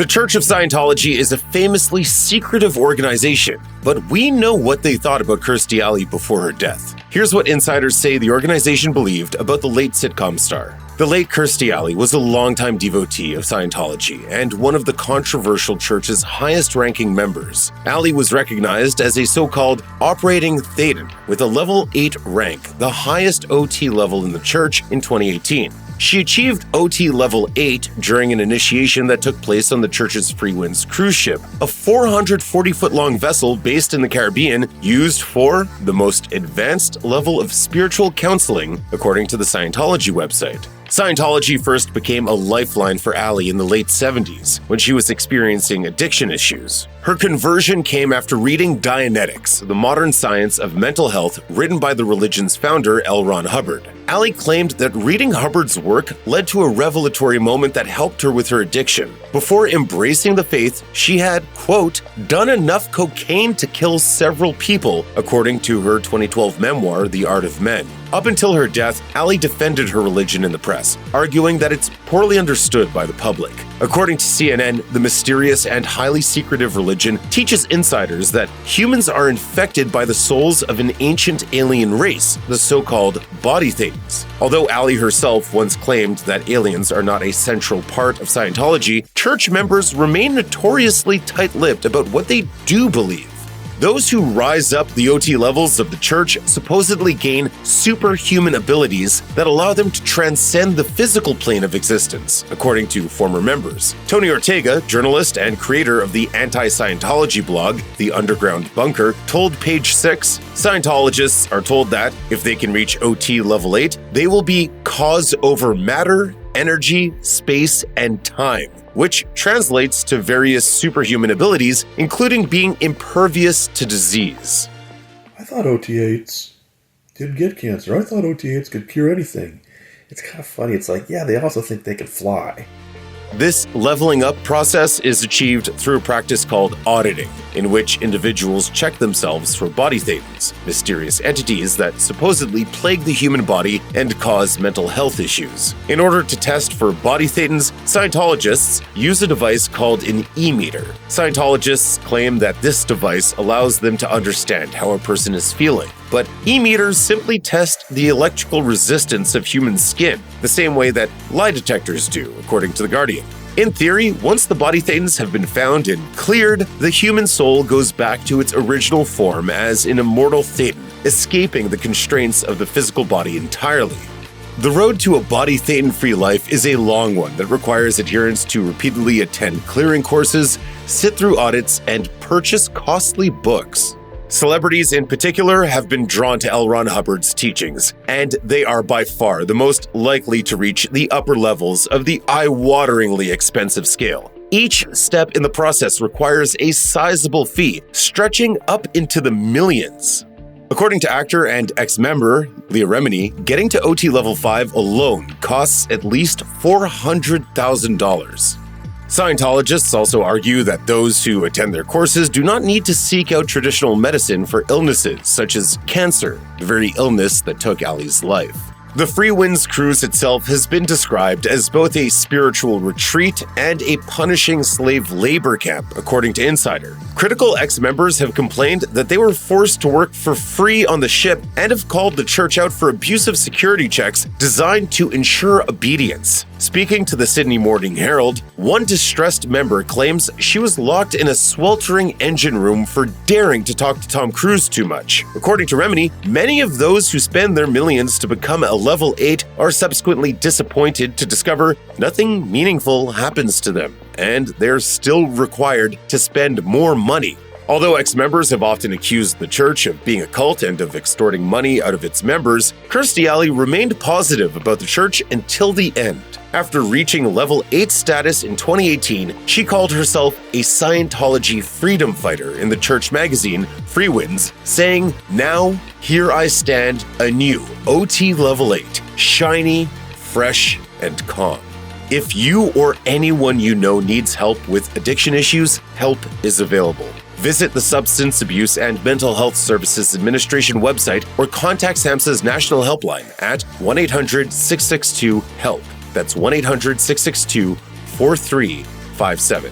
The Church of Scientology is a famously secretive organization, but we know what they thought about Kirstie Alley before her death. Here's what insiders say the organization believed about the late sitcom star. The late Kirstie Alley was a longtime devotee of Scientology and one of the controversial church's highest-ranking members. Alley was recognized as a so-called operating thetan with a level 8 rank, the highest OT level in the church in 2018. She achieved OT level 8 during an initiation that took place on the church's Free Winds cruise ship, a 440-foot-long vessel based in the Caribbean used for the most advanced level of spiritual counseling, according to the Scientology website. Scientology first became a lifeline for Alley in the late 70s, when she was experiencing addiction issues. Her conversion came after reading Dianetics, the modern science of mental health, written by the religion's founder, L. Ron Hubbard. Alley claimed that reading Hubbard's work led to a revelatory moment that helped her with her addiction. Before embracing the faith, she had, quote, done enough cocaine to kill several people, according to her 2012 memoir, The Art of Men. Up until her death, Alley defended her religion in the press, arguing that it's poorly understood by the public. According to CNN, the mysterious and highly secretive religion teaches insiders that humans are infected by the souls of an ancient alien race, the so-called body thetans. Although Alley herself once claimed that aliens are not a central part of Scientology, church members remain notoriously tight-lipped about what they do believe. Those who rise up the OT levels of the church supposedly gain superhuman abilities that allow them to transcend the physical plane of existence, according to former members. Tony Ortega, journalist and creator of the anti-Scientology blog, The Underground Bunker, told Page 6, Scientologists are told that, if they can reach OT level 8, they will be cause over matter, energy, space, and time, which translates to various superhuman abilities, including being impervious to disease. I thought OT8s didn't get cancer. I thought OT8s could cure anything. It's kind of funny. It's like, yeah, they also think they can fly. This leveling up process is achieved through a practice called auditing, in which individuals check themselves for body thetans, mysterious entities that supposedly plague the human body and cause mental health issues. In order to test for body thetans, Scientologists use a device called an e-meter. Scientologists claim that this device allows them to understand how a person is feeling. But e-meters simply test the electrical resistance of human skin, the same way that lie detectors do, according to The Guardian. In theory, once the body thetans have been found and cleared, the human soul goes back to its original form as an immortal thetan, escaping the constraints of the physical body entirely. The road to a body thetan-free life is a long one that requires adherents to repeatedly attend clearing courses, sit through audits, and purchase costly books. Celebrities in particular have been drawn to L. Ron Hubbard's teachings, and they are by far the most likely to reach the upper levels of the eye-wateringly expensive scale. Each step in the process requires a sizable fee, stretching up into the millions. According to actor and ex-member Leah Remini, getting to OT level 5 alone costs at least $400,000. Scientologists also argue that those who attend their courses do not need to seek out traditional medicine for illnesses such as cancer, the very illness that took Alley's life. The Free Winds cruise itself has been described as both a spiritual retreat and a punishing slave labor camp, according to Insider. Critical ex-members have complained that they were forced to work for free on the ship and have called the church out for abusive security checks designed to ensure obedience. Speaking to the Sydney Morning Herald, one distressed member claims she was locked in a sweltering engine room for daring to talk to Tom Cruise too much. According to Remini, many of those who spend their millions to become a level 8 are subsequently disappointed to discover nothing meaningful happens to them, and they're still required to spend more money. Although ex-members have often accused the church of being a cult and of extorting money out of its members, Kirstie Alley remained positive about the church until the end. After reaching level 8 status in 2018, she called herself a Scientology freedom fighter in the church magazine Free Winds, saying, "Now, here I stand, anew, OT level 8, shiny, fresh, and calm. If you or anyone you know needs help with addiction issues, help is available. Visit the Substance Abuse and Mental Health Services Administration website or contact SAMHSA's national helpline at 1-800-662-HELP. That's 1-800-662-4357.